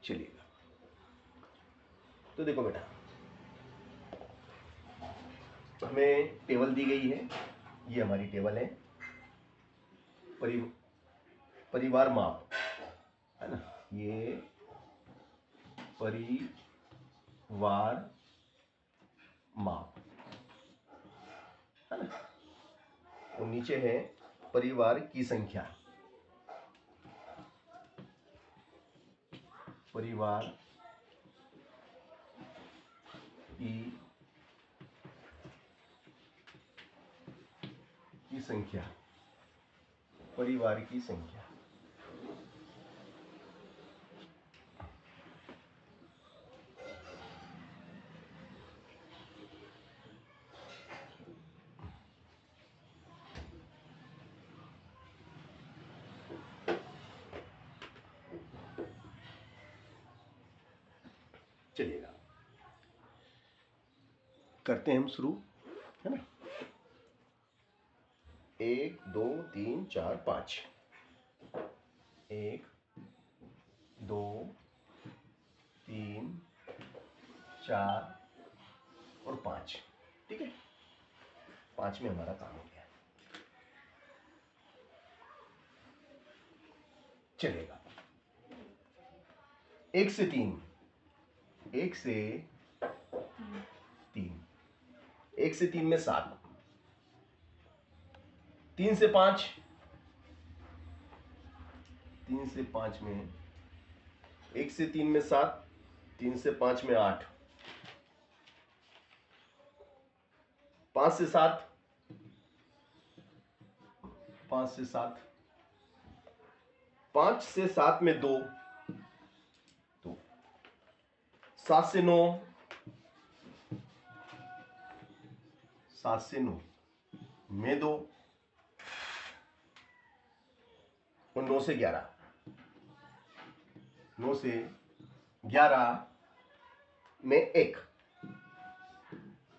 चलिएगा, तो देखो बेटा, हमें टेबल दी गई है, ये हमारी टेबल है, परिवार माप है ना, ये परिवार माप है ना, और नीचे है परिवार की संख्या, परिवार की संख्या, परिवार की संख्या। चलिएगा, करते हैं हम शुरू, है ना। 1 2 3 4 5, 1 2 3 4 और 5, ठीक है। 5 में हमारा काम हो गया। चलेगा, 1 से 3, 1 से 3, 1 से 3 में 7, 3 से 5, 3 से 5 में, 1 से 3 में 7, 3 से 5 में 8, 5 से 7, 5 से 7, 5 से 7 में 2, 7 से 9, 7 से 9 में 2, और 9 से 11, 9 से 11 में 1,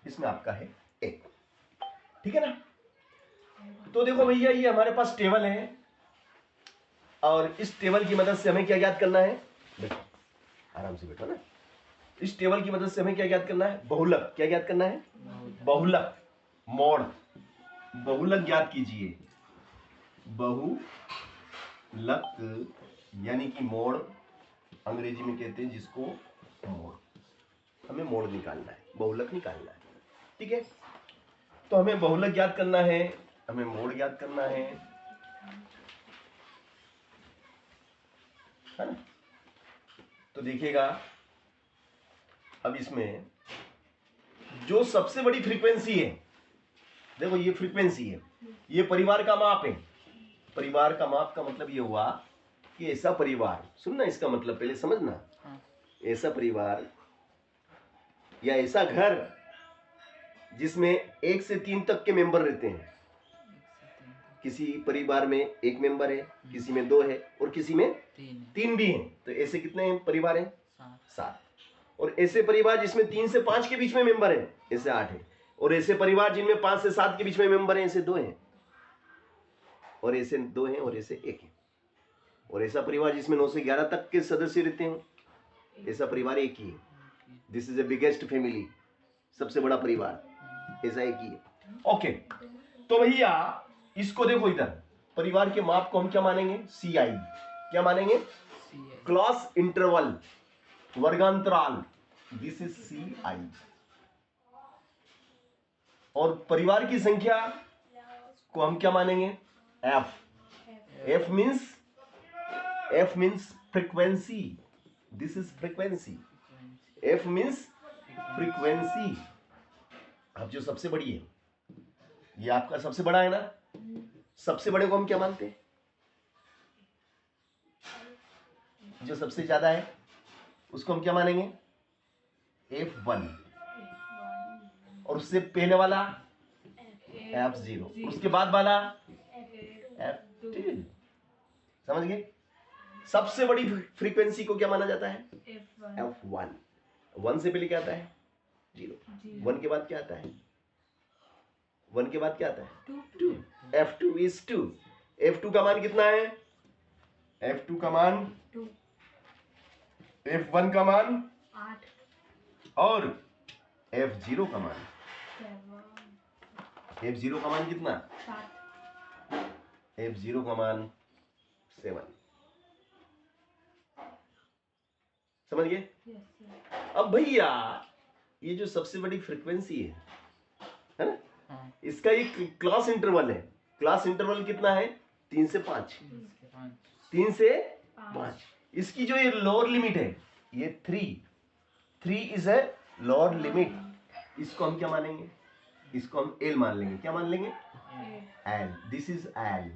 इसमें आपका है 1, ठीक है ना। तो देखो भैया, ये हमारे पास टेबल है, और इस टेबल की मदद से हमें क्या ज्ञात करना है, देखो आराम से बैठो ना। इस टेबल की मदद से हमें क्या ज्ञात करना है, बहुलक। क्या ज्ञात करना है, बहुलक, मॉड, बहुलक ज्ञात कीजिए। बहुलक यानी कि मोड़, अंग्रेजी में कहते हैं जिसको मोड़, हमें मोड़ निकालना है, बहुलक निकालना है, ठीक है। तो हमें बहुलक ज्ञात करना है, हमें मोड़ ज्ञात करना है ना। तो देखिएगा, अब इसमें जो सबसे बड़ी फ्रीक्वेंसी है, देखो ये फ्रीक्वेंसी है, ये परिवार का माप है। परिवार का माप का मतलब ये हुआ कि ऐसा परिवार, सुनना इसका मतलब पहले समझना, ऐसा परिवार या ऐसा घर जिसमें 1 से 3 तक के मेंबर रहते हैं। किसी परिवार में 1 मेंबर है, किसी में 2 है, और किसी में 3 भी हैं। तो ऐसे कितने परिवार हैं, 7। और ऐसे परिवार जिसमें 3 से 5 के बीच में मेंबर हैं, ऐसे 8 है। और ऐसे परिवार जिनमें 5 से 7 के बीच में मेंबर हैं, ऐसे 2 हैं, और ऐसे 2 हैं, और ऐसे 1 है। और ऐसा परिवार जिसमें 9 से 11 तक के सदस्य रहते हैं, ऐसा परिवार 1 ही है। This is a biggest family, सबसे बड़ा परिवार ऐसा 1 ही है। ओके, तो भैया इसको देखो, इधर परिवार के माप को हम क्या मानेंगे, CI। क्या मानेंगे, क्लॉस इंटरवल, वर्गांतराल, दिस इज CI। और परिवार की संख्या को हम क्या मानेंगे, F। F means frequency, this is frequency. F means frequency. अब जो सबसे बड़ी है, ये आपका सबसे बड़ा है ना, सबसे बड़े को हम क्या मानते हैं, जो सबसे ज्यादा है उसको हम क्या मानेंगे, F1। और उससे पहले वाला F0, उसके बाद वाला F2। समझ गए। सबसे बड़ी फ्रीक्वेंसी को क्या माना जाता है, F1। 1 से पहले क्या आता है, 0। 1 के बाद क्या आता है, 1 के बाद क्या आता है, 2। F2 is 2। F2 का मान कितना है, F2 का मान F1 का मान 8 और F0 का मान 7 F0 का मान कितना? 7 F0 का मान 7। समझ गए? Yes sir. अब भैया ये जो सबसे बड़ी फ्रीक्वेंसी है ना, इसका एक क्लास इंटरवल है। क्लास इंटरवल कितना है? 3 से 5। 3 से 5। इसकी जो ये लोअर लिमिट है ये 3 इज ए लोअर लिमिट। इसको हम क्या मानेंगे? इसको हम एल मान लेंगे। क्या मान लेंगे? L. This is L.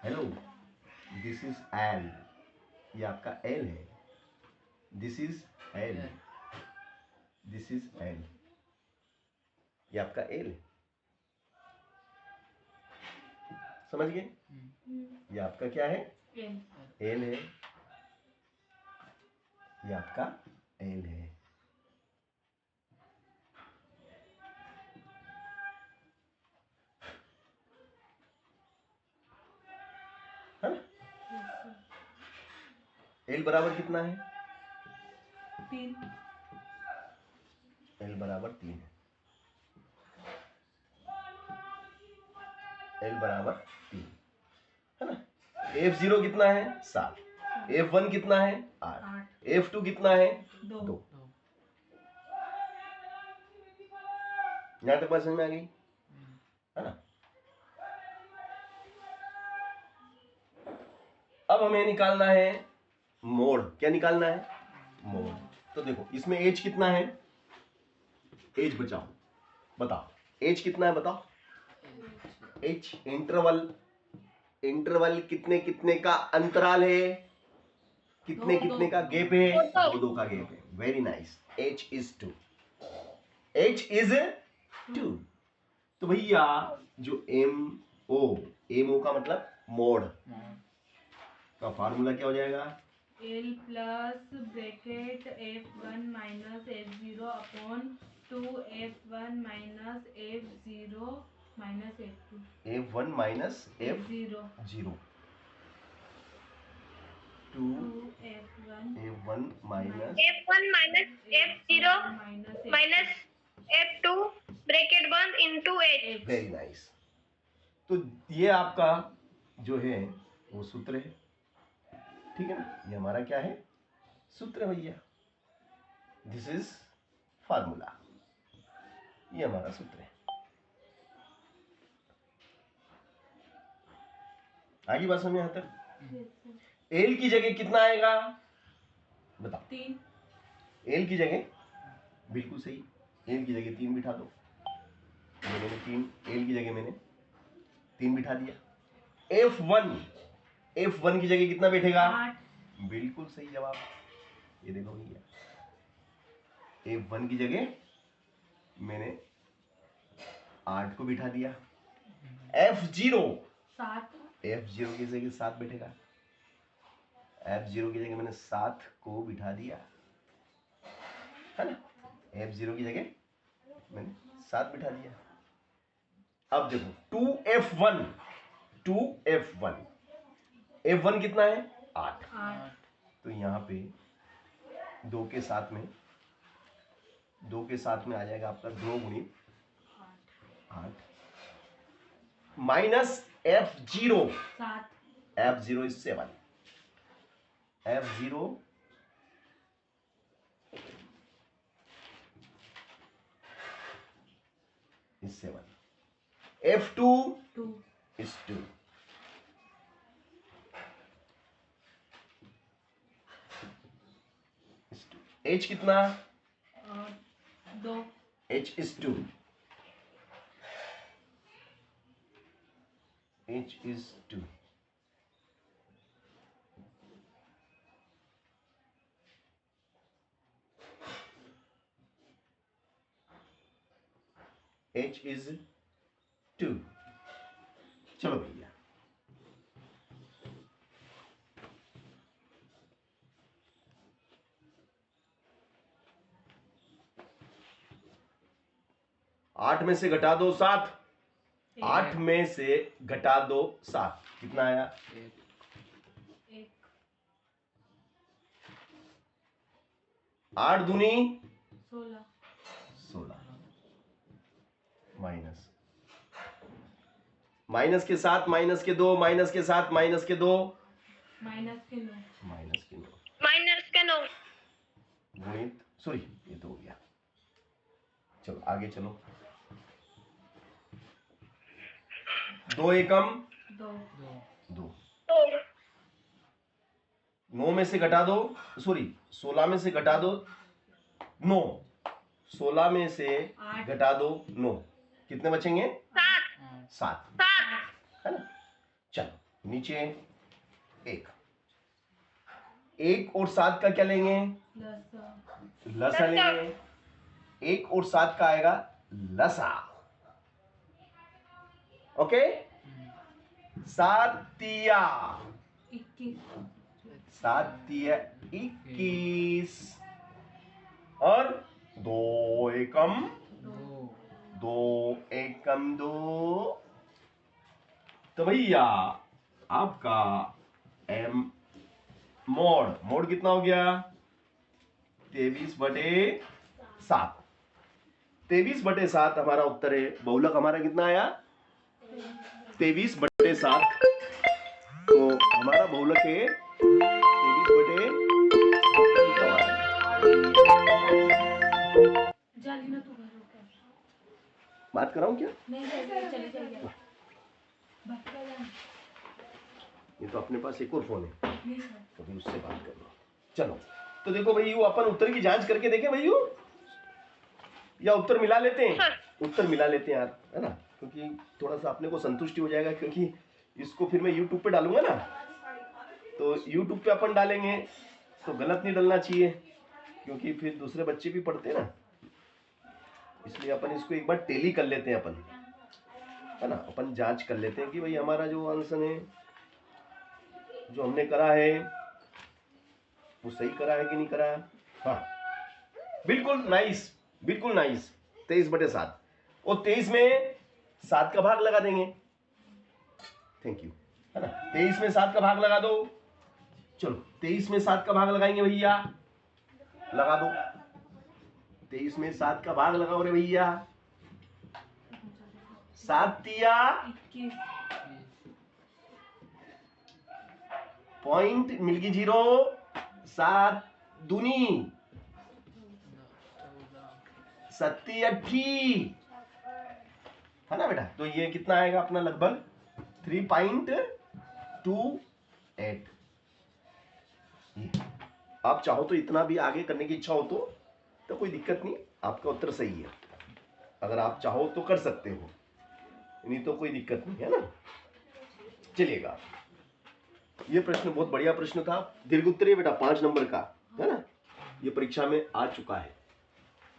Hello, this is L. ये आपका एल है। This is L. This is L. ये आपका एल है। समझ गए? ये आपका क्या है? एल है। ये आपका एल है। एल बराबर कितना है? 3 एल बराबर 3 है। एल बराबर 3 है ना। F0 कितना है? 7। F1 कितना है? 8। F2 कितना है? 2। यहां तक बात समझ में आ गई है ना। अब हमें निकालना है मोड। क्या निकालना है? मोड। तो देखो इसमें एज कितना है? एज बचाओ, बताओ एज कितना है बताओ। As interval. इंटरवल कितने कितने का अंतराल है? कितने कितने का गैप है? 2 का गैप है। Very nice. H is 2। H is 2। तो भैया जो एम ओ का मतलब मोड का फार्मूला क्या हो जाएगा? L plus bracket F1 minus F0 upon 2 F1 minus F0 minus F2 F1 minus F0 F0 2 F1 minus F0 minus minus F2 bracket बंद इनटू H। Very nice. तो ये आपका जो है वो सूत्र है। ठीक है ना। ये हमारा क्या है? सूत्र है भैया। This is formula. ये हमारा सूत्र है। आगे बात समझ में आता है? एल की जगह कितना आएगा बताओ? 3 एल की जगह बिल्कुल सही। एल की जगह 3 बिठा दो। ये मैंने 3 एल की जगह मैंने 3 बिठा दिया। F1 की जगह कितना बैठेगा? 8 बिल्कुल सही जवाब। ये देखो भैया F1 की जगह मैंने 8 को बिठा दिया। F0 7 F0 की जगह 7 बैठेगा। F0 की जगह मैंने 7 को बिठा दिया है ना। F0 की जगह मैंने 7 बिठा दिया। अब देखो 2F1 F1 कितना है? 8। 8 तो यहाँ पे 2 के साथ में आ जाएगा आपका 2 गुणित 8 minus F0 7 F0 is 7। F0 is 7. F2 2 is 2. H कितना? 2 H is 2. H is 2. H is 2। चलो भैया आठ में से घटा दो 7। 8 में से घटा दो 7 कितना आया? 1 8 दूनी 16 16 माइनस माइनस के साथ माइनस के 2 माइनस के साथ माइनस के 2 माइनस के 9 माइनस के 9 माइनस के 9 गुणित सॉरी ये तो हो गया। चलो आगे चलो। 2 एकम 2 2 2 9 में से घटा दो सॉरी 16 में से घटा दो 9 16 में से 8 घटा दो 9 कितने बचेंगे 7 7 7 है ना। चलो नीचे 1 और 7 का क्या लेंगे प्लस लसा लेंगे। 1 और 7 का आएगा लसा। ओके 7 तिया 21 7 तिया 21 और 2 एकम 2 एकम 2। तो भैया आपका एम मोड कितना हो गया 23/7। 23/7 हमारा उत्तर है। बहुलक हमारा कितना आया 23/7। तो हमारा बहुलक है 23/7। जाली ना तू घर होकर बात कर रहा हूँ क्या नहीं चले जाइए भटका जाना ये तो अपने पास एक और फोन है नहीं सर कभी उससे बात कर लो। चलो तो देखो भाई अपन उत्तर की जांच करके देखें भाई या उत्तर मिला लेते हैं। उत्तर मिला लेते हैं यार है ना क्योंकि थोड़ा सा अपने को संतुष्टि हो जाएगा क्योंकि इसको फिर मैं YouTube पे डालूंगा ना तो YouTube पे अपन डालेंगे तो गलत नहीं डलना चाहिए क्योंकि फिर दूसरे बच्चे भी पढ़ते हैं ना इसलिए अपन इसको एक बार टेली कर लेते हैं अपन है ना। अपन जांच कर लेते हैं कि भाई हमारा जो आंसर है जो हमने करा है वो सही करा है कि नहीं करा है। हाँ बिल्कुल नाइस 23/7 और 23 में 7 का भाग लगा देंगे। थैंक यू है ना 23 में 7 का भाग लगा दो। चलो 23 में 7 का भाग लगाएंगे भैया लगा दो 23 में 7 का भाग लगाओ रे भैया 7 तिया 21 पॉइंट मिलगी 0 7 दूनी 87 है ना बेटा। तो ये कितना आएगा अपना लगभग 3.28। आप चाहो तो इतना भी आगे करने की इच्छा हो तो कोई दिक्कत नहीं आपका उत्तर सही है। अगर आप चाहो तो कर सकते हो नहीं तो कोई दिक्कत नहीं है ना। चलिएगा ये प्रश्न बहुत बढ़िया प्रश्न था दीर्घ उत्तरीय बेटा 5 नंबर का है ना। ये परीक्षा में आ चुका है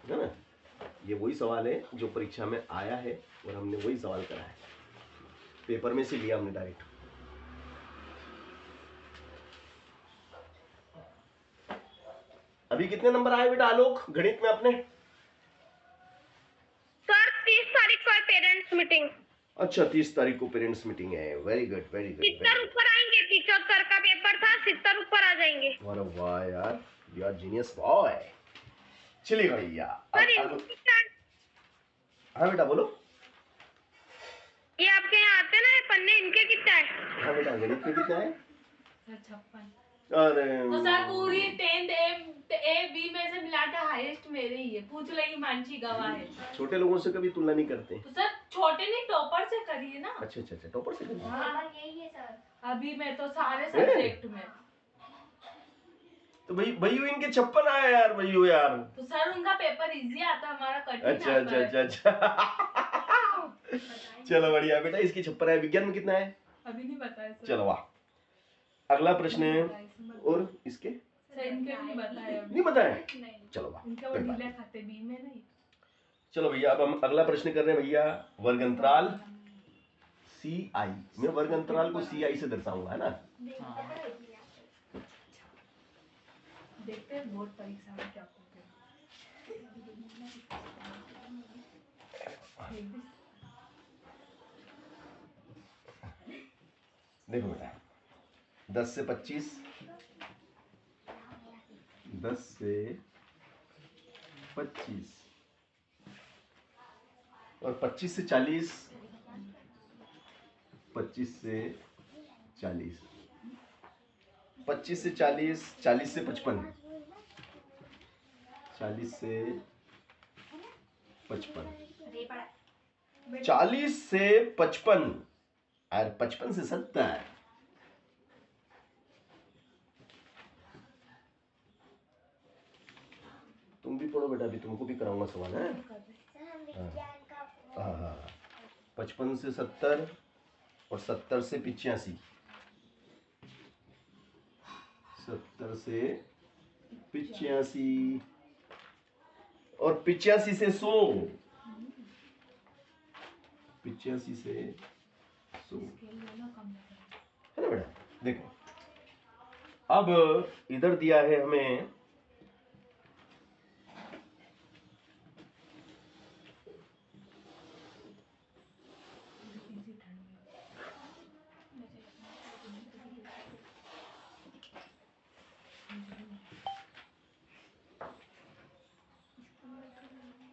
ना। ये वही सवाल है जो परीक्षा में आया है और हमने वही सवाल करा है पेपर में से लिया हमने डायरेक्ट। अभी कितने नंबर आए बेटा आलोक गणित में अपने। सर 30 तारीख को है पेरेंट्स मीटिंग। अच्छा 30 तारीख को पेरेंट्स मीटिंग है। वेरी गुड 70 ऊपर आएंगे 75 का पेपर था 70 ऊपर आ जाएंगे। अरे वाह यार यू आर जीनियस बॉय। चलिए भैया हाँ बेटा बोलो। ये आपके यहाँ आते ना ये पन्ने इनके कितना है। हाँ बेटा गणित में कितना है 56 अरे तो सर पूरी 10th ए बी में से मिला के हाईएस्ट मेरे ही है पूछ लेगी मानसी गवाह है। छोटे लोगों से कभी तुलना नहीं करते। तो सर छोटे नहीं टॉपर से करिए ना। अच्छा टॉपर से करिए। हाँ यही है सर अभी मैं तो सारे सब्जेक्ट में। तो भाई भैया इनके 56 आया यार भैया यार। तो सर उनका पेपर इजी आता हमारा कठिन अच्छा आता है। अच्छा चलो बढ़िया बेटा इसकी 56 है। विज्ञान में कितना है अभी नहीं बताया सर। चलो वाह अगला प्रश्न है और इसके सर इनके भी नहीं बताया अभी। नहीं बताया चलो वाह इनका वो ढीला खाते बी में नहीं। चलो भैया अब हम अगला प्रश्न कर रहे हैं भैया वर्ग अंतराल सी आई। मैं वर्ग अंतराल को सी आई से दर्शाऊंगा है ना। देखते हैं बोर्ड परीक्षा में क्या होता है। देखो बेटा 10 से 25 10 से 25 और 25 से 40, 25 से 40, 25 से 40, 40 से 55, 40 से 55, 40 से 55 और 55 से 70। तुम भी पढ़ो बेटा, अभी तुमको भी कराऊंगा सवाल है। हाँ हाँ, 55 से 70 और 70 से 85, 70 से 85 और 85 से 100, 85 से 100 है ना बेटा। देखो अब इधर दिया है हमें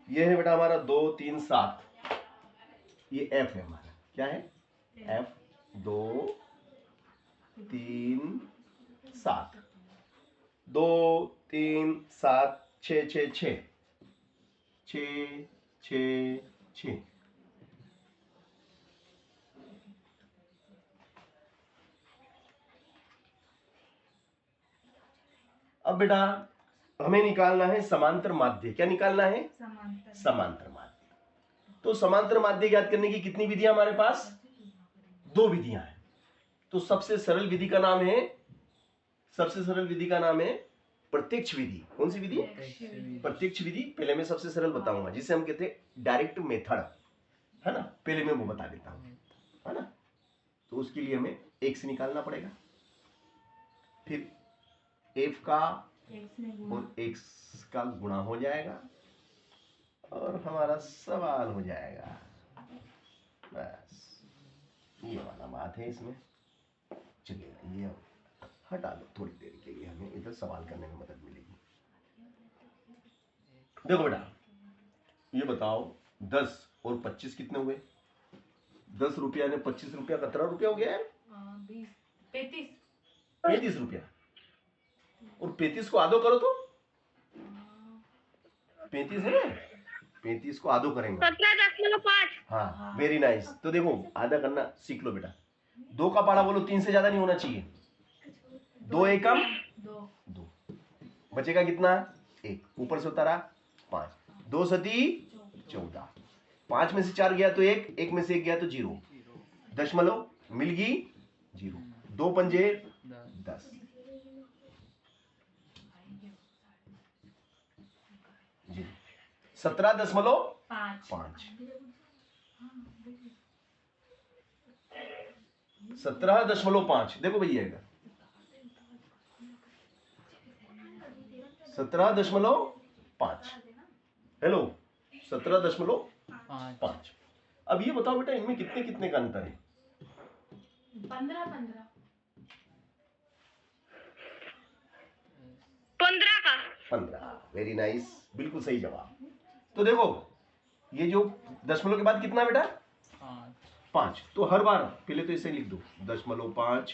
ये है बेटा हमारा 2 3 7, ये एफ है हमारा। क्या है? एफ 2 3 7, 2 3 7 6 6 6 6 6 6। अब बेटा हमें निकालना है समांतर माध्य। क्या निकालना है? समांतर माध्य। तो समांतर माध्य ज्ञात करने की कितनी विधियां हमारे पास? 2 विधियां हैं। तो सबसे सरल विधि का नाम है, सबसे सरल विधि का नाम है प्रत्यक्ष विधि। कौन सी विधि? प्रत्यक्ष विधि। पहले मैं सबसे सरल बताऊंगा, जिसे हम कहते हैं डायरेक्ट मेथड, है ना। पहले मैं वो बता देता हूं, है ना। तो उसके लिए हमें x निकालना पड़ेगा, फिर f का और x का गुणा हो जाएगा और हमारा सवाल हो जाएगा। बस ये वाला बात है इसमें। चलिए ये हटा दो थोड़ी देर के लिए, हमें इधर सवाल करने में मदद मिलेगी। देखो बेटा ये बताओ 10 और 25 कितने हुए? 10 रुपया ने 25 रुपया, 17 रुपया हो गया है। 35 रुपया। और 35 को आधो करो तो 35 है ना, 35 को आधो करेंगे। 17.5। हाँ वेरी नाइस। तो देखो आधा करना सीख लो बेटा। 2 का पाड़ा बोलो 3 से ज्यादा नहीं होना चाहिए। 2 एकम 2, बचेगा कितना? 1, ऊपर से उतारा 5, 2 सती 14, 5 में से 4 गया तो 1, 1 में से 1 गया तो 0, दशमलव मिल गई 0, 2 पंजे 10 जी, 17.5, 17.5। देखो भैया 17.5। हेलो 17.5। अब ये बताओ बेटा इनमें कितने कितने का अंतर है? 15 का 15। वेरी नाइस, बिल्कुल सही जवाब। तो देखो ये जो दशमलव के बाद कितना बेटा? 5। तो हर बार पहले तो इसे लिख दो 0.5,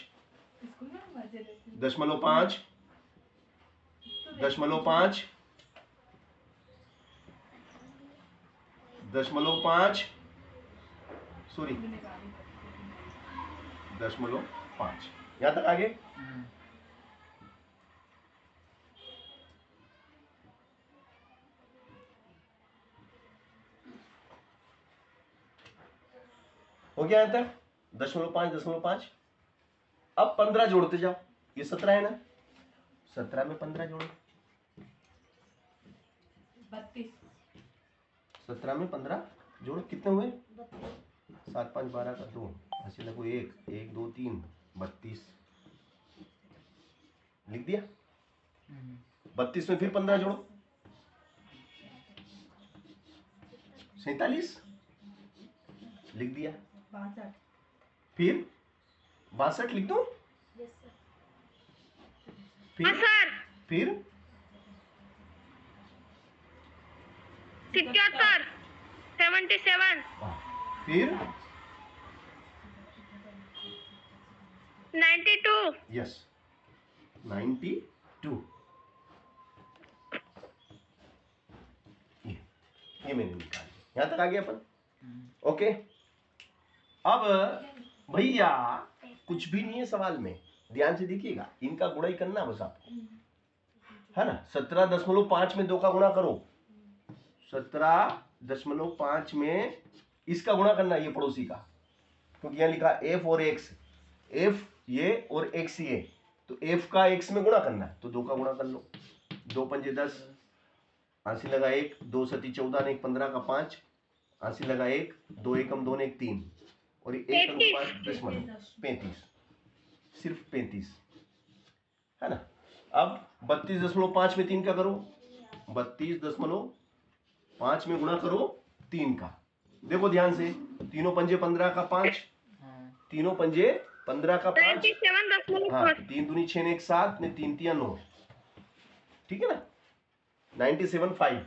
0.5, 0.5, 0.5, सॉरी 0.5। यहां तक आगे? हो गया यहां तक? 0.5, 0.5। अब 15 जोड़ते जाओ। ये 17 है ना, 17 में 15 जोड़ो। 32। 17 में 15 जोड़ो, कितने हुए? 7 5 12 का 2, ऐसे लगो 1 1 2 3 32। लिख दिया। 32 में फिर 15 जोड़ो, 47 लिख दिया। 62। फिर 62 लिख दो। फिर सर फिर 77 77 फिर 92 यस 92 ये मैंने निकाल दिया। यहां तक आ गया अपन। ओके, अब भैया कुछ भी नहीं है सवाल में, ध्यान से देखिएगा, इनका गुणा ही करना बस आपको, है ना। 17.5 में 2 का गुणा करो, 17.5 में इसका गुणा करना, ये पड़ोसी का, क्योंकि यहां लिखा f और x, f ये और x ये, तो f का x में गुणा करना है, तो 2 का गुणा कर लो। 2 पंजे 10, आंसी लगा 1, 2 सती 14 ने 1 15 का 5, आंसी लगा 1, 2 एकम 2 ने 1 3, और 1 अंक 5 35, सिर्फ 35, है ना। अब 32.5 में 3 का करो, 32.5 में गुणा करो 3 का। देखो ध्यान से, तीनों पंजे 15 का 5, तीनों पंजे 15 का 5, 97.5 हाँ, 3 दूनी 6 ने 1 7 ने 3 3 9, ठीक है ना। 97.5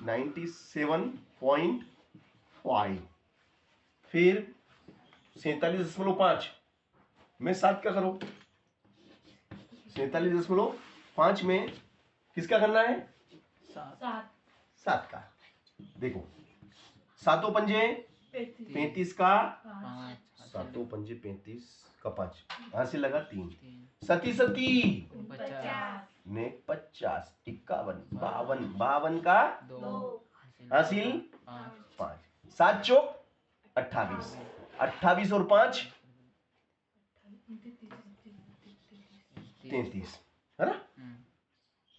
97.5, फिर 47.5 में 7 का करो, 47.5 में किसका करना है, 7 का। देखो सातों पंजे 35 का, सातों पंजे 35 का 5, यहां से लगा 3, सती सती ने 50, 51 52, 52 का हासिल 5, 7 चौक 28, 28 और 5 33, है ना।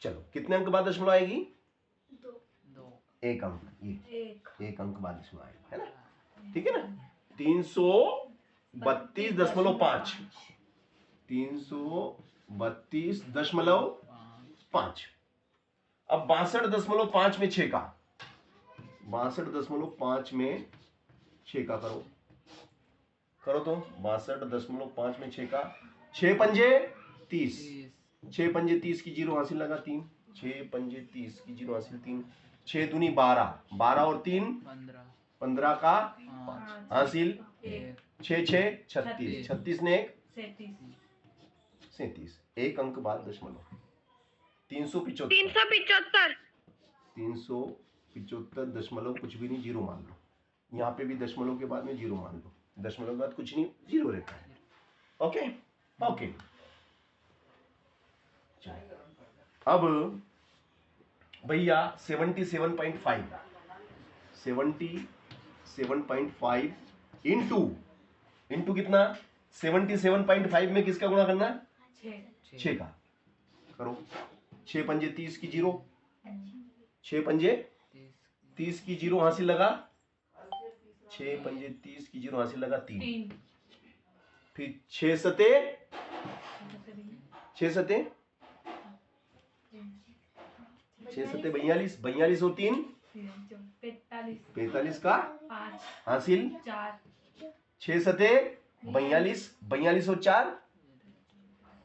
चलो कितने अंक बाद दशमलव आएगी, 1 अंक, ये 1 अंक बाद दशमलव आएगी, है ना, ठीक है ना। 332.5, 332.5। अब 62.5 में 6 का, 62.5 में 6 का करो, करो तो 62.5 में 6 का, 6 पंजे 30, 6 पंजे 30 की 0 हासिल लगा 3, 6 पंजे 30 की 0 हासिल 3, 6 दूनी 12, 12 और 3 15 का 5 हासिल 6 6 36, 36 ने 1 37, 1 अंक बाद दशमलव, 375, 375 दशमलव कुछ भी नहीं, 0 मान लो, यहाँ पे भी दशमलव के बाद में 0 मान लो, दशमलव के बाद कुछ नहीं, 0 रहता है। ओके ओके, अब भैया 77.5 इंटू कितना, 77.5 में किसका गुणा करना, 6 का करो, 6 पंजे 30 की 0, 6 पंजे 30 की 0 हासिल लगा, 6 पंजे 30 की 0 हासिल लगा 3, फिर 6 सते 42, 42 और 3 45 का हासिल 6 सते 42, 42 और 4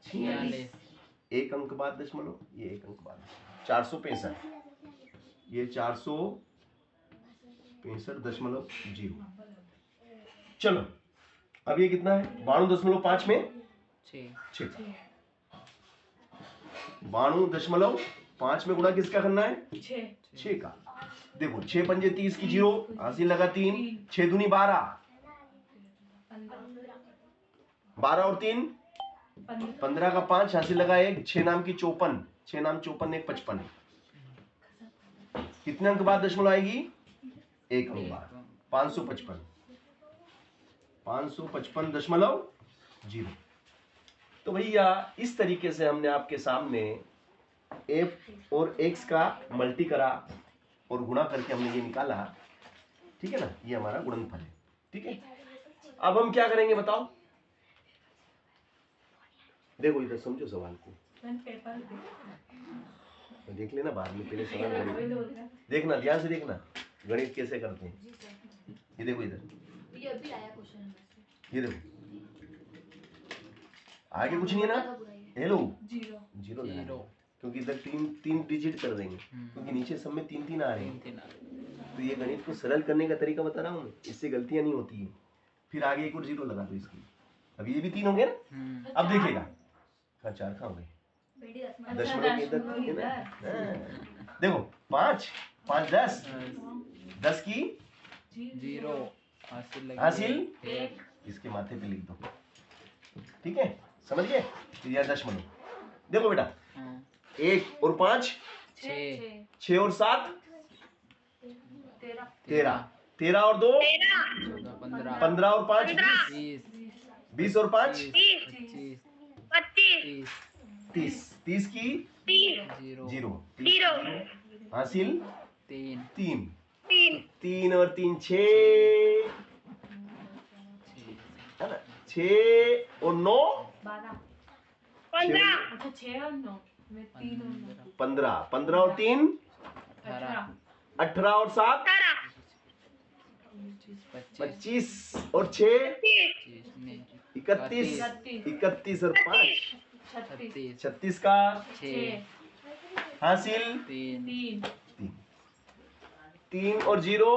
46, 1 अंक बाद दशमलव, ये 1 अंक बाद 465, ये 465.0। चलो अब ये कितना है, 92.5 में 6, 92.5 में गुणा किसका करना है, 6 का। देखो 6 पंजे 30 की 0 हासिल लगा 3, 6 दूनी 12, 12 और 3 15 का 5 हासिल लगा 1, 6 नाम की 54, 6 नाम 54 1 55, कितने अंक बाद दशमलव आएगी, 1 अंक बाद, 555.0। तो भैया इस तरीके से हमने आपके सामने f और x का मल्टी करा और गुणा करके हमने ये निकाला, ठीक है ना, ये हमारा गुणनफल है, ठीक है। अब हम क्या करेंगे बताओ, देखो इधर समझो सवाल को, देख लेना बाद में, पहले सवाल देखना, ध्यान से देखना गणित कैसे करते हैं। ये देखो इधर, ये देखो आगे कुछ नहीं है ना, हेलो 0 क्योंकि इधर तीन डिजिट कर देंगे, क्योंकि नीचे सब में 3 3 आ रहे हैं। तो ये गणित को सरल करने का तरीका बता रहा हूँ मैं, इससे गलतियां नहीं होती है। फिर आगे एक और 0 लगा दो इसकी। अब ये भी 3 हो गए ना। अब देखिएगा कहाँ 4 कहाँ हो गए, दशमलव के इधर है ना। हाँ। देखो 5 5 10 10 की 0 हासिल 1 इसके माथे पे लिख दो, ठीक है, समझ गए। तो यह दशमलव। देखो बेटा 1 और 5 6 6 और 7 13 13 13 और 2 13 15 और 5 20 20 और 5 20 25 30 30 की 30 0 0 हासिल 3 3 3 और 3 6 है ना, 6 और 9 12 15 अच्छा 6 और 9 में 3 और 9 15 15 और 3 18 18 और 7 25 और 6 31 31 और 5 36 36 का 6 हासिल 3 3 और 0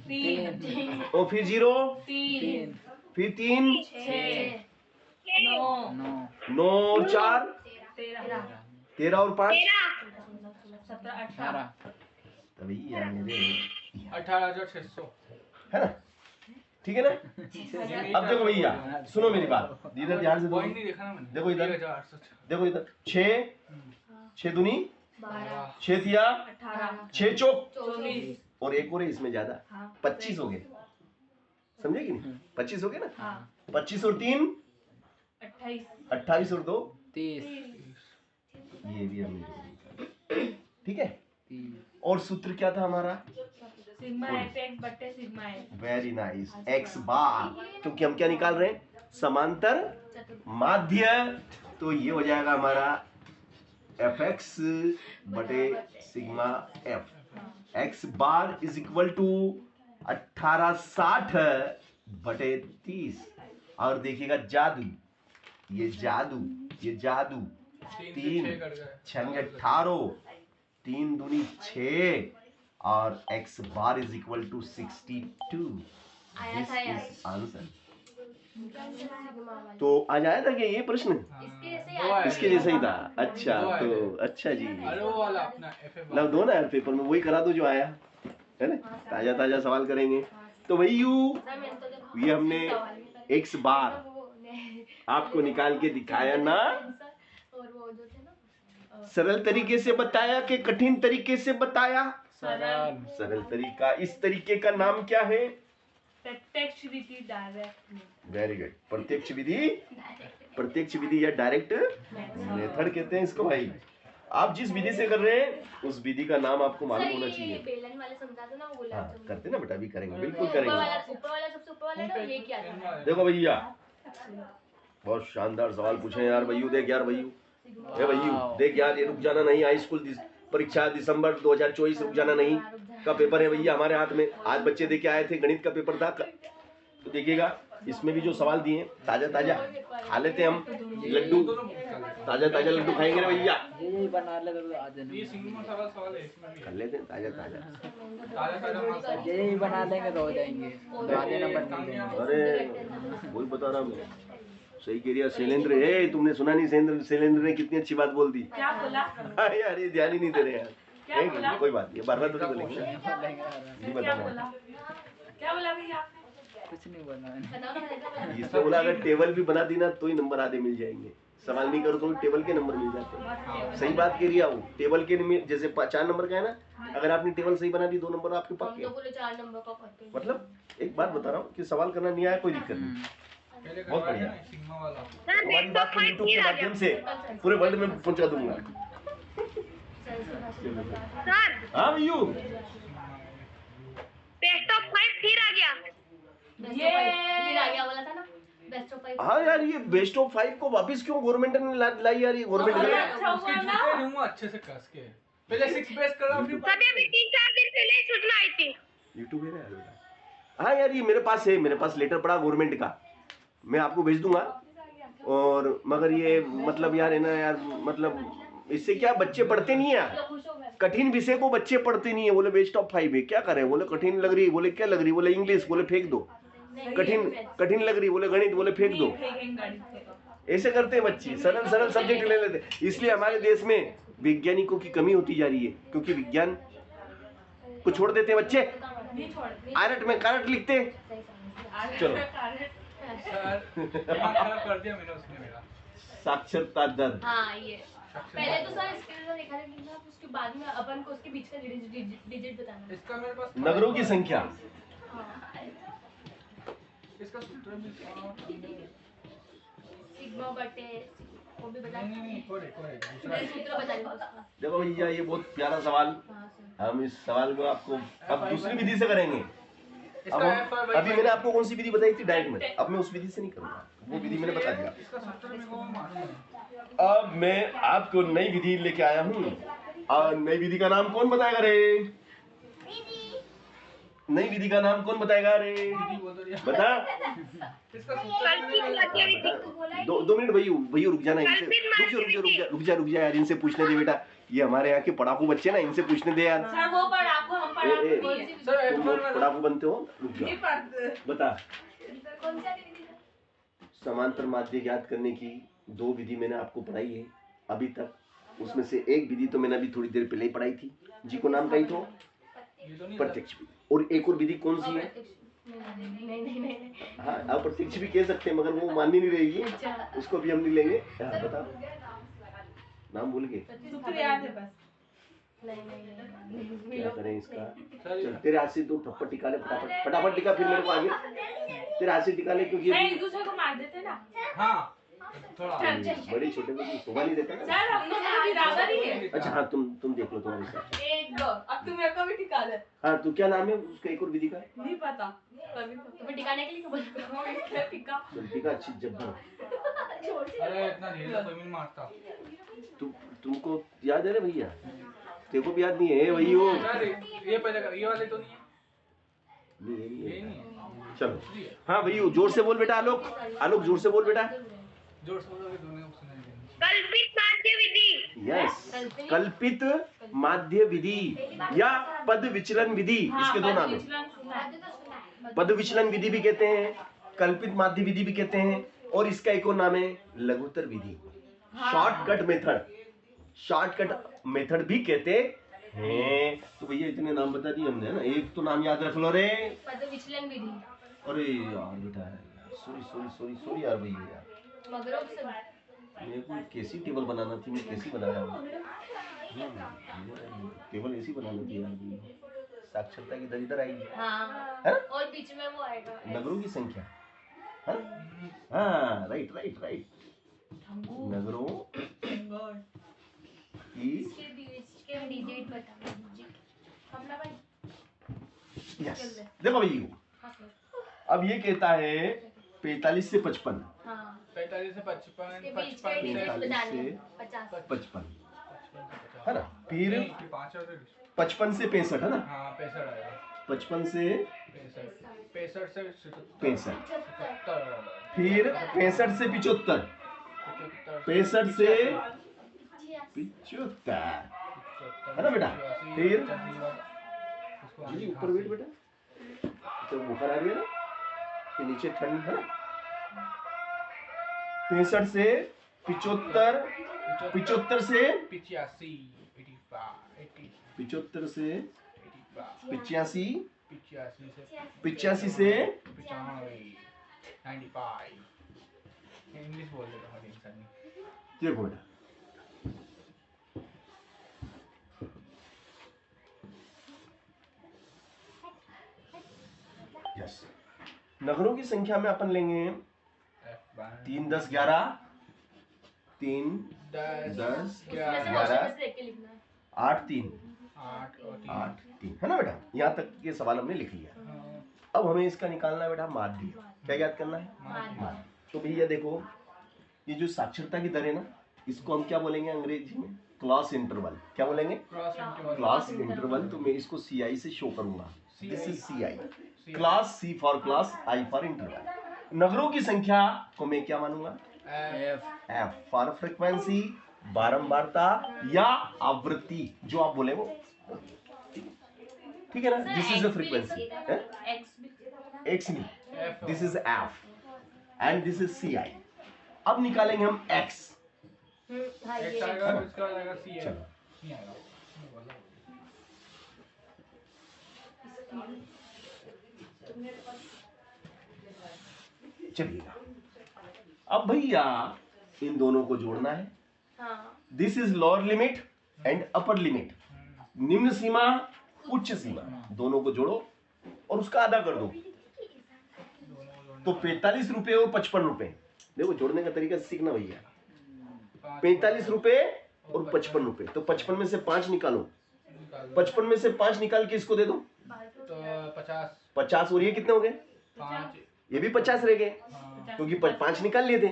3 और फिर 0 3 फिर 3 6 9 9 और 4 13 13 और 5 17 18 तभी यार मेरे 18,600 है ना, ठीक है ना। अब देखो भैया सुनो मेरी बात, इधर ध्यान से पॉइंट नहीं देखा ना मैंने। देखो इधर 1,806 देखो इधर 6 दूनी 12 6 थिया 18 6 चौक 24 और एक और है इसमें ज्यादा, हाँ 25 हो गए, समझे कि नहीं, 25 हो गए ना। हाँ 25 और 3 28 28 और 2 30 ये भी हमने, ठीक है। और सूत्र क्या था हमारा, सिग्मा x बट्टे sigma x very nice, x बार, क्योंकि हम क्या निकाल रहे हैं, समांतर माध्य। तो ये हो जाएगा हमारा fx बटे sigma f, x bar is equal to 1860 बटे 30। और देखिएगा जादू, ये जादू, ये जादू, 3 6 18 3 दूनी 6 और x bar is equal to 62। This is answer. तो आज आया था क्या ये प्रश्न, इसके जैसा ही था। अच्छा तो अच्छा जी, अरे वो वाला अपना FF ला दो ना यार पेपर में, वही करा दो जो आया है ना, ताजा ताजा सवाल करेंगे। तो वही ये हमने x बार आपको निकाल के दिखाया ना, सरल तरीके से बताया कि कठिन तरीके से बताया, सरल तरीका। इस तरीके का नाम क्या है, प्रत्यक्ष विधि डायरेक्ट। वेरी गुड, प्रत्यक्ष विधि, प्रत्यक्ष विधि या डायरेक्ट मेथड कहते हैं इसको भाई। आप जिस विधि से कर रहे हैं उस विधि का नाम आपको मालूम होना चाहिए। बेलन वाले समझा दो ना, वो गुलाब हाँ जामुन। करते ना बेटा, अभी करेंगे, बिल्कुल ऊपर करेंगे। वाला सबसे ऊपर वाला ना, ये क्या था? देखो भैया बहुत शानदार सवाल पूछे यार भैयू, देख यार भैयू, ए भैयू देख यार, ये रुक जाना नहीं, हाई स्कूल परीक्षा दिसंबर 2024 रुक जाना नहीं का पेपर है भैया हमारे हाथ में। आज बच्चे देके आए थे, गणित का पेपर था। तो देखिएगा इसमें भी जो सवाल दिए हैं ताजा ताजा खा लेते हैं हम, लड्डू ताजा ताजा लड्डू खाएंगे ना भैया, ये बना ले तो आज नहीं, ये सिंगल मसाला सवाल है, इसमें भी कर लेते हैं ताजा ताजा। ताजा ताजा मसाला। यही बना लेंगे तो हो जाएंगे, आधे नंबर मिल जाएंगे। अरे वही बता रहा हूँ, सही कह रही है शैलेंद्र। है तुमने सुना नहीं, शैलेंद्र ने कितनी अच्छी बात बोल दी। क्या बोला, यार ये ध्यान ही नहीं दे रहे यार। क्या बोला? कोई बात नहीं, बार बार थोड़ी बोलेंगे, नहीं क्या बताना। बोला, क्या बोला भैया आपने? कुछ नहीं बोला मैंने। बताओ ना, बताओ ना। इसमें बोला अगर टेबल भी बना दी ना तो ही नंबर आधे मिल जाएंगे, सवाल नहीं करो तो टेबल के नंबर मिल जाते हैं। सही बात कह रही है वो, टेबल के जैसे 4 नंबर का है ना, अगर आपने टेबल सही बना दी 2 नंबर आपके हम पक्के। तो पूरे 4 नंबर का करते हैं। मतलब एक बात बता रहा हूँ कि सवाल करना नहीं आया कोई दिक्कत नहीं, पहले बहुत करवाया बढ़िया। ना सिग्मा वाला। हमारी बात को यूट्यूब के माध्यम से पूरे वर्ल्ड में पहुंचा दूंगा। सर हाँ भैयू, बेस्ट ऑफ 5 फिर आ गया। ये फिर आ गया वाला था ना, बेस्ट ऑफ 5। हाँ यार ये बेस्ट ऑफ 5 को वापस क्यों गवर्नमेंट ने लाई यार, ये गवर्नमेंट अरे गलत। अच्छा उसके हुआ ना। जूते नहीं हुआ अच्छे से कस के। पहले 6 बेस करा फिर सभी अभी 3-4 दिन पहले ही सूचना आई थी। यूट्यूब है ना यार। हाँ यार ये मेरे पास है, मेरे पास लेटर पड़ा गवर्नमेंट का, मैं आपको भेज दूंगा। और मगर ये मतलब यार है ना यार, मतलब इससे क्या बच्चे पढ़ते नहीं है, चलो खुश हो गए। कठिन विषय को बच्चे पढ़ते नहीं है। बोले बेस्ट ऑफ 5 है, क्या करें? बोले कठिन लग रही, बोले क्या लग रही? बोले इंग्लिश, बोले फेंक दो। कठिन लग रही, बोले गणित, बोले फेंक दो। ऐसे करते हैं बच्चे, सरल सरल सब्जेक्ट ले लेते हैं। इसलिए हमारे देश में वैज्ञानिकों की कमी होती जा रही है, क्योंकि विज्ञान को छोड़ देते हैं बच्चे, आरट में कारट लिखते हैं। चलो सर दिमाग खराब कर दिया मैंने उसने मेरा। साक्षरता दर, हाँ ये पहले तो सर स्किल लिखा लिखना, उसके बाद में अपन को उसके बीच का डिजिट बताना। इसका मेरे पास नगरों की संख्या, इसका सूत्र भी सिग्मा बटे वो भी बता। नहीं कोरे दूसरा मैं सूत्र बता दूंगा उसका। देखो भैया ये बहुत प्यारा सवाल, हाँ सर। हम इस सवाल को आपको अब दूसरी विधि से करेंगे। अब इसका हम अभी मैंने आपको कौन सी विधि बताई थी डायरेक्ट में, अब मैं उस विधि से नहीं करूंगा, वो विधि मैंने बता दिया। इसका सूत्र मेरे को मालूम है। अब मैं आपको नई विधि लेके आया हूँ, और नई विधि का नाम कौन बताएगा रे? नई विधि का नाम कौन बताएगा रे? दीदी बोल तो दिया। बता। इसका सूत्र दो मिनट भैया रुक जाना, इनसे रुक जा यार, इनसे पूछने दे बेटा, ये हमारे यहाँ के पढ़ाकू बच्चे ना, इनसे पूछने दे यार। सर वो पढ़ाकू हम पढ़ाकू नहीं है। सर तुम लोग पढ़ाकू बनते हो, रुक नहीं जाओ। पढ़ते। बता। कौन सी वाली विधि? समांतर माध्य ज्ञात करने की 2 विधि मैंने आपको पढ़ाई है अभी तक, उसमें से एक विधि तो मैंने अभी थोड़ी देर पहले ही पढ़ाई थी, जी को नाम कही तो ये तो नहीं प्रत्यक्ष विधि। और एक और विधि कौन सी है? नहीं। हाँ अप्रत्यक्ष भी कह सकते हैं, मगर वो माननी नहीं रहेगी, अच्छा। उसको भी हम नहीं लेंगे। हाँ बता, नाम भूल गए, सूत्र याद है बस। नहीं। क्या करें इसका? चल तेरे हाथ से 2 थप्पड़ टिका ले, फटाफट टिका, फिर मेरे को आगे तेरे हाथ से टिका ले, क्योंकि नहीं एक दूसरे को मार देते ना। हाँ थोड़ा बड़े छोटे को शोभा नहीं देता ना। सर हम लोग बराबर ही है। अच्छा हाँ, तुम देख लो तुम्हारे साथ। 1 2 अब तुम मेरे को भी टिका दे। हाँ तो क्या नाम है उसका एक और विधि का? नहीं पता तभी तो टिकाने के लिए क्यों बोल? तो टिका। चल टिका अच्छी जब्बर। अरे इतना धीरे तो नहीं मारता। तुमको याद है रे भैया? तेरे को भी याद नहीं है वही हो? सर ये पहले का ये वाले तो नहीं है। नहीं ये है। नहीं है। चलो हाँ भैया जोर से बोल बेटा, आलोक जोर से बोल बेटा। जोर से बोलोगे दोनों को सुनाई देंगे। कल्पित माध्य विधि। यस, कल्पित माध्य विधि या पद विचलन विधि, इसके 2 नाम है। पद विचलन विधि भी कहते हैं, कल्पित माध्य विधि भी कहते हैं, और इसका एक और नाम है लघुत्तर विधि, शॉर्टकट मेथड भी कहते हैं। तो भैया इतने नाम बता दिए हमने, है ना? एक तो नाम याद रख लो रे। पद विचलन विधि। अरे यार बेटा, सॉरी यार भैया यार, मगरों से मेरे को कैसी टेबल बनाना थी, मैं कैसी बना रहा हूँ। टेबल ऐसी बनानी थी यार, साक्षरता की दर इधर आएगी, हाँ। है? और बीच में वो आएगा नगरों की संख्या, है? हाँ राइट। नगरों की इसके बीच के डिजिट बता दीजिए हमला भाई। यस, देखो भैया हाँ सर। अब ये कहता है 45 से 55, हाँ 45 से 55 इसके बीच के 55 डिजिट से बताने 50। 55 है ना? फिर 5 और 55 से 65 है ना? हाँ 65 आया। 55 से 65 से 65, 77 फिर 65 से 75, 65 से 75 है ना बेटा? फिर जी ऊपर वेट बेटा, तो बुखार आ रही है ना, फिर नीचे ठंड है ना? 65 से 75, 75 से 85 75 से 85, 85 से 85 से 95 इंग्लिश बोल देगा हर इंसान। देखो बेटा, यस, नगरों की संख्या में अपन लेंगे 3 10 11, 3 10 11, 8 3, 8 3 है ना बेटा? यहाँ तक ये सवाल हमने लिख लिया। अब हमें इसका निकालना है बेटा माध्य। क्या याद करना है? माध्य। तो भैया देखो, ये जो साक्षरता की दर है ना, इसको हम क्या बोलेंगे अंग्रेजी में? Class interval. क्या बोलेंगे? Class interval. तो मैं इसको CI से शो करूंगा, this is CI, class C for class, I for interval. नगरों की संख्या को मैं क्या मानूंगा? F फॉर फ्रीक्वेंसी, बारंबारता या आवृत्ति जो आप बोले वो, ठीक है ना। This is the frequency, x नहीं, this is f and this is C I. अब निकालेंगे हम एक्स। हाँ एक ये आएगा इसका आएगा सी है, चलो नहीं आएगा। चलिएगा, अब भैया इन दोनों को जोड़ना है। हाँ this is lower limit and upper limit, निम्न सीमा उच्च सीमा, दोनों को जोड़ो और उसका आधा कर दो। तो 45 रुपए और 55 रुपए, देखो जोड़ने का तरीका सीखना भैया। 45 रुपए और 55 रुपए, तो 55 में से 5 निकालो, 55 में से 5 निकाल के इसको दे दो, तो 50 50। और ये कितने हो गए? 5 ये भी 50 रह गए, क्योंकि 5 निकाल लिए थे।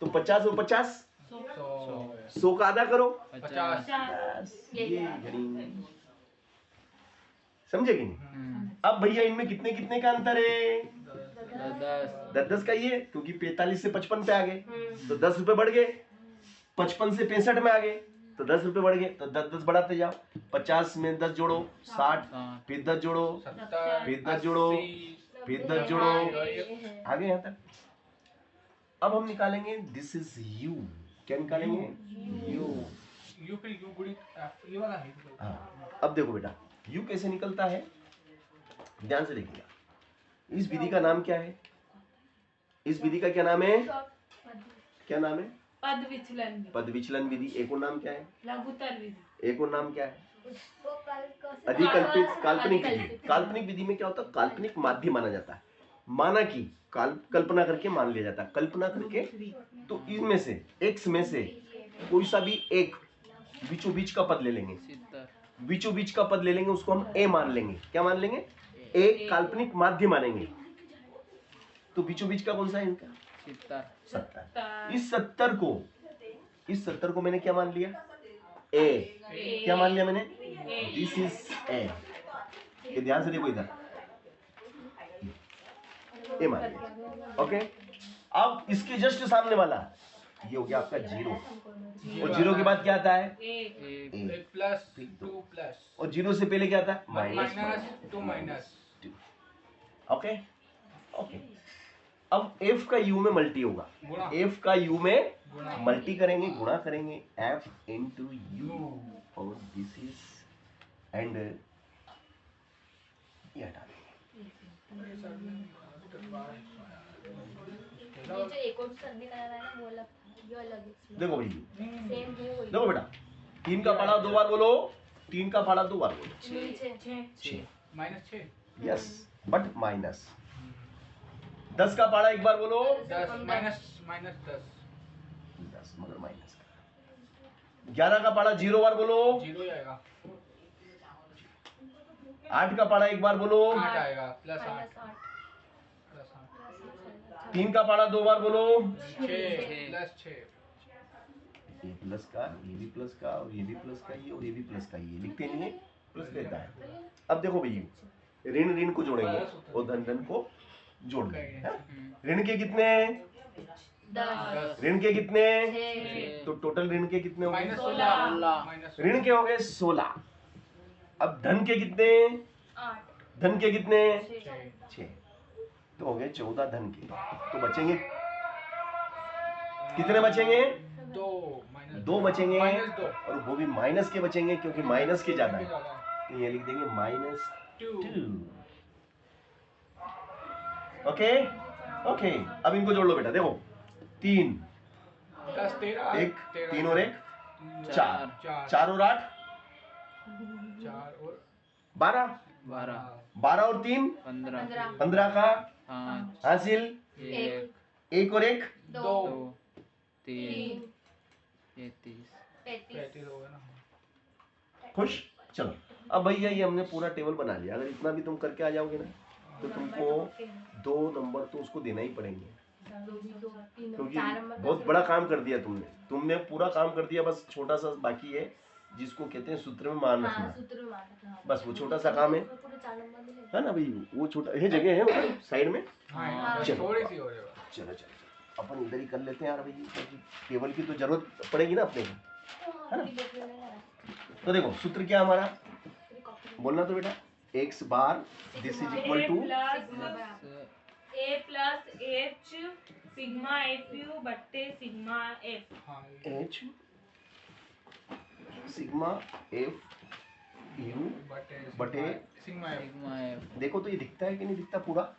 तो 50 और 50, 100 का आधा करो, 50 ये घड़ी, समझे कि नहीं? अब भैया इनमें कितने कितने का अंतर है? 10 का ये, क्योंकि 45 से 55 पे आ गए तो 10 रुपए बढ़ गए। 55 से 65 में आ गए तो 10 रुपए बढ़ गए, तो 10 बढ़ाते जाओ। 50 में 10 जोड़ो 60, फिर 10 जोड़ो, 70 फिर 10 जोड़ो, फिर 10 जोड़ो, आ गए यहाँ तक। अब हम निकालेंगे दिस इज यू। क्या निकालेंगे? यू। यू फिर यू गुणित एफ, ये वाला है। हाँ, अब देखो बेटा यू कैसे निकलता है, ध्यान से देखिएगा। इस विधि का नाम क्या है? इस विधि का क्या नाम है? क्या नाम है? पद विचलन विधि, पद विचलन विधि। एक और नाम क्या है? लघुत्तर विधि, एक और नाम क्या है? अधिकल्पित काल्पनिक विधि। काल्पनिक विधि में क्या होता है? काल्पनिक माध्य माना जाता है, माना कि कल्पना करके मान लिया जाता है, कल्पना करके। तो इनमें से एक्स में से कोई सा भी एक बीचों बीच का पद ले लेंगे, बीचों बीच का पद ले लेंगे, उसको हम ए मान लेंगे। क्या मान लेंगे? एक काल्पनिक माध्य मानेंगे। तो बीचों बीच का कौन सा है इनका? 70। इस 70 को मैंने क्या मान लिया? ए। क्या मान लिया मैंने? This is a. ये ध्यान से देखो इधर, ए मान लिया। ओके, अब इसके जस्ट सामने वाला ये हो गया आपका 0, और 0 के बाद क्या आता है? एक प्लस 2 प्लस, और 0 से पहले क्या आता है? Minus. Minus 2 minus. Okay okay, अब f का u में मल्टी होगा, गुणा। f का u में गुणा। मल्टी करेंगे, गुणा करेंगे, f into u, और दिस इज एंड ये हटा देंगे। ये जो एक और सर दिखाया हुआ है ना वो अलग था, ये अलग है। देखो भाई, सेम है वही। देखो बेटा, 3 का पाड़ा 2 बार बोलो, 3 का पाड़ा 2 बार बोलो, नीचे 6। Minus 6, yes, but minus. 10 का पाड़ा एक बार बोलो, 10 माइनस 10, 10 मगर माइनस का। 11 का पाड़ा 0 बार बोलो, 0 आएगा। 8 का पाड़ा एक बार बोलो, 8 आएगा, प्लस 8 माइनस 8 प्लस 8, 3 का पाड़ा 2 बार बोलो, 6 प्लस 6, ये प्लस का, ये भी प्लस का, और ये भी प्लस का, ये और ये भी प्लस का, ये लिखते नहीं है, प्लस देता है। अब देखो भैया, ऋण ऋण को जोड़ेंगे और धन धन को जोड़ देंगे, हैं? ऋण के कितने? 10 ऋण के कितने? 6 तो टोटल ऋण के कितने हो माइनस गए? 16, माइनस ऋण के हो गए 16। अब धन के कितने? 8 धन के कितने? 6, 6। तो हो गए 14 धन के। तो बचेंगे कितने? बचेंगे 2 माइनस 2 बचेंगे, माइनस 2, और वो भी माइनस के बचेंगे क्योंकि माइनस के ज्यादा है। तो ये लिख देंगे -2। ओके ओके, अब इनको जोड़ लो बेटा। देखो 3 10 13, एक, 3 और 1 4, 4 4 और 8 4 और 12, 12 और 3 15 15 का हासिल, 1 1 और 1 2 3 33। 35 हो गया ना। खुश? चलो, अब भैया ये हमने पूरा टेबल बना लिया। अगर इतना भी तुम करके आ जाओगे ना तो तुमको 2 नंबर तो उसको देना ही पड़ेंगे, 2 3 क्योंकि 4 नंबर बहुत बड़ा काम कर दिया तुमने पूरा काम कर दिया। बस छोटा सा बाकी है जिसको कहते हैं सूत्र में मान हाँ रखना, सूत्र में मारना। बस वो छोटा सा काम है, पूरे 4 नंबर मिले। है ना भाई? वो छोटा ये जगह है ऊपर साइड में। हाँ, चलो। थोड़ी सी हो जाएगा। चलो अपन इधर ही कर लेते हैं यार भाई, क्योंकि टेबल की तो जरूरत पड़ेगी ना अपने को। है ना? तो देखो सूत्र क्या हमारा, बोलना तो बेटा, x bar this is equal to A plus h sigma f u बट्टे सिग्मा एफ। हाँ एच सिग्मा एफ यू बटे सिग्मा है। Sigma f. देखो तो ये दिखता है कि नहीं दिखता पूरा,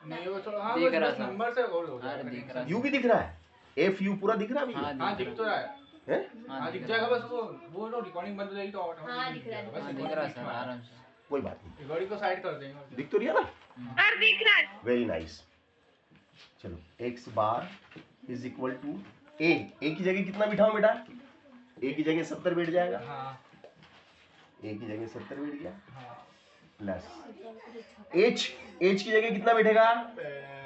नहीं वो तो हाँ दिख रहा बस था। नंबर से और हो हाँ, जाएगा। दिख रहा यू भी दिख रहा है, एफ यू पूरा दिख रहा है हाँ भैया? हाँ दिख तो रहा है। हैं? हाँ दिख जाएगा, बस वो तो रिकॉर्डिंग बंद हो जाएगी तो हाँ, दिख रहा है। बस हाँ दिख रहा सर आराम से। कोई बात नहीं, रिकॉर्डिंग को साइड कर देंगे। दिख तो रही है ना? सर दिख रहा है। Very nice. चलो x bar is equal to a की जगह कितना बिठाओ बेटा, ए की जगह 70 बैठ जाएगा, हाँ ए की जगह 70 बैठ गया, हाँ प्लस एच की जगह कितना बैठेगा,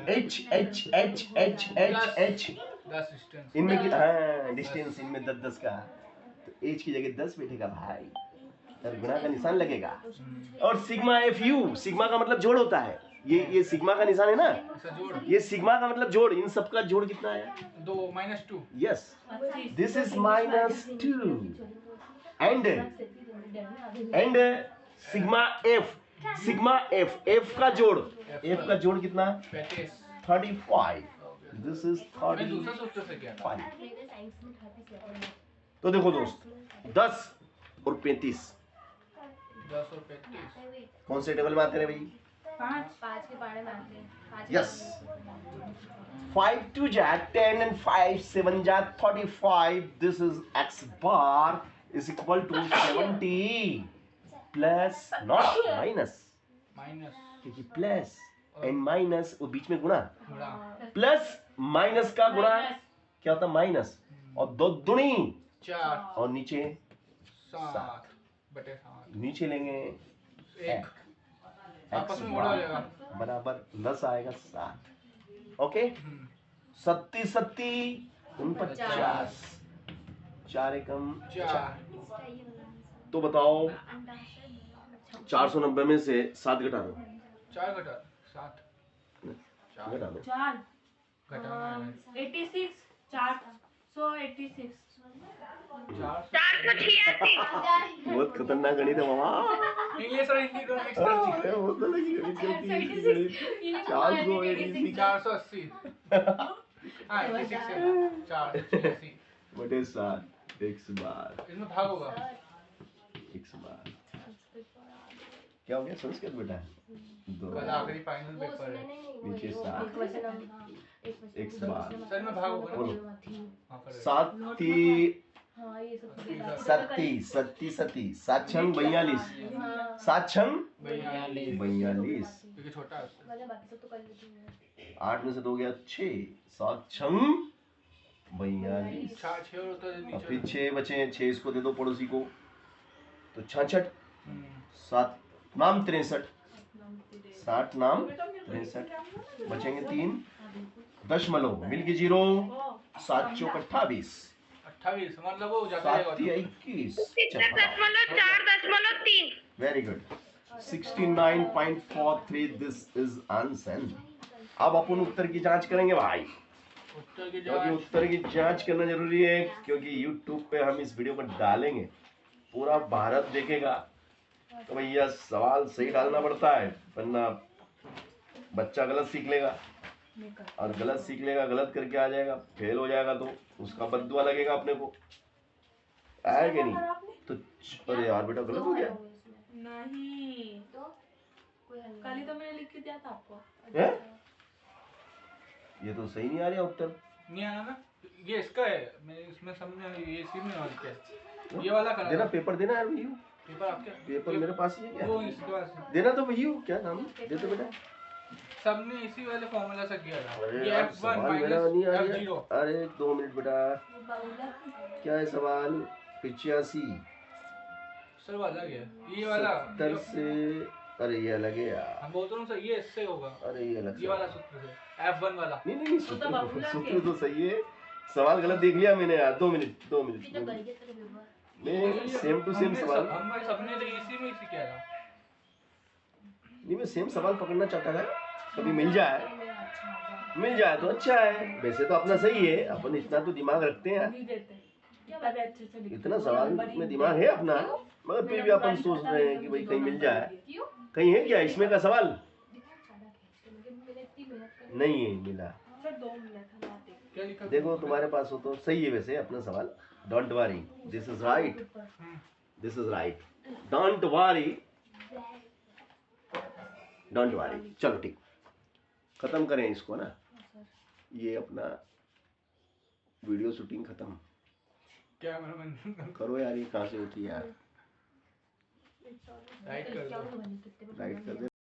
H H H H H H 10 distance. इनमें हाँ डिस्टेंस इनमें 10 का, तो एच की जगह 10 बैठेगा भाई, और गुणा का निशान लगेगा। और सिग्मा एफ यू, सिग्मा का मतलब जोड़ होता है, ये सिग्मा का निशान है ना, ऐसा जोड़ ये सिग्मा का मतलब जोड़, इन सब का जोड़ कितना है, 2 -2। Yes this is -2 and sigma F का जोड़, एफ का जोड़ कितना, 35, दिस इज मैं दूसरा सूत्र से किया था। 35। तो देखो दोस्त 10 और 35 10 और 35 कौन से टेबल में आते हैं भाई, 5 के बारे में आते हैं। यस 5 2 जा 10 and 5 7 जा 35, this is x bar is equal to 70 plus not minus, minus क्योंकि प्लस एंड माइनस वो बीच में गुणा, गुणा प्लस माइनस का गुणा क्या होता है माइनस, और दो दुनी 4 और नीचे 7 बटे 7 नीचे लेंगे 1 आपस में बड़ा हो जाएगा। बराबर 10 आएगा 7, ओके 37 49 4 एकम 4 तो बताओ 490 में से 7 घटा दो, 4 घटा 7 घटा दो 4 घटाना है 86 486 486। बहुत खतरनाक गणित है मामा, इंग्लिश और हिंदी दोनों मिक्स कर दिए। बहुत अलग ही गणित करती है इसकी गणित। 486 480 हाँ 86 है 480 बटे 7 एक्स बार, इसमें भाग होगा। एक्स बार क्या हो गया संस्कृत बेटा, दो कल आखिरी फाइनल पेपर है। नीचे 7 एक्स बार, सर में भाग होगा बोलो ना। हाँ कर 7 हाँ ये सब 7 छंग 42, 7 छंग 42 42, क्योंकि छोटा है उससे। मतलब बाकी सब तो कर लेती हूँ। 8 में से 2 गया 6, 7 छंग 42, 6 होता है और नीचे। फिर 6 बचे, 6 इसको दे दो पड़ोसी को, तो 66 7 नाम 63, 60 नाम 63, बचेंगे 3 दशमलव मिल के 0, 7 चौक 28, 28 मतलब वो जाता 7 रहेगा। 21, 4.3। Very good 69.43, this is answer. अब अपन उत्तर की जांच करेंगे भाई, उत्तर की क्योंकि जांच उत्तर की जांच करना जरूरी है, क्योंकि YouTube पे हम इस वीडियो को डालेंगे, पूरा भारत देखेगा, तो भैया सवाल सही डालना पड़ता है, वरना बच्चा गलत सीख लेगा, और गलत सीख लेगा, गलत करके आ जाएगा, फेल हो जाएगा तो उसका बद्दुआ लगेगा अपने को, है कि नहीं? तो अरे यार बेटा गलत हो गया नहीं, तो कोई हल कल ही तो मैंने लिख के दिया था आपको। है, ये तो सही नहीं आ रहा उत्तर, नहीं आया ना, ये इसका है। मैं इसमें समझ ये इसी में और क्या ये वाला देना करा पेपर देना यार भैया, पेपर आपके पेपर मेरे पास ही है क्या, वो इसके पास देना तो भैया, क्या नाम है? दे दो बेटा। सबने इसी वाले फॉर्मूला से किया था। अरे ये यार F1 सवाल मेरा नहीं आ माइनस रहा, F0 अरे 2 मिनट बेटा, क्या है सवाल, 85 सर वाला गया ये वाला 70 से, अरे ये अलग है यार, हम बोलते हैं सर ये इससे होगा, अरे ये अलग ये वाला सूत्र से F1 वाला। नहीं नहीं नहीं, सूत्र तो सही है, सवाल गलत देख लिया मैंने यार, 2 मिनट नहीं, सेम टू सेम सवाल, हम सबने तो इसी में इसी किया था। नहीं मैं सेम सवाल पकड़ना चाहता था, कभी मिल जाए तो अच्छा है, वैसे तो अपना सही है, अपन इतना तो दिमाग रखते हैं यार, नहीं देते तभी अच्छे से लिखती इतना हूँ। सवाल नंबर ही में दिमाग है अपना, मगर फिर भी अपन सोच रहे हैं कि भाई कहीं मिल जाए। क्यों कहीं है क्या इसमें का सवाल? ज्यादा खींचते मुझे मैंने इतनी मेहनत कर नहीं है मिला। सर 2 मिनट हम आते हैं। क्या लिखा? देखो तुम्हारे पास हो तो सही है वैसे अपना सवाल। Don't worry, this is right, this is right. Don't worry, don't worry. चलो ठीक, खत्म करें इसको ना, ये अपना वीडियो शूटिंग खत्म कैमरा मैन करो यार। ये कहाँ से उठी यार? राइट कर दो। राइट कर दे।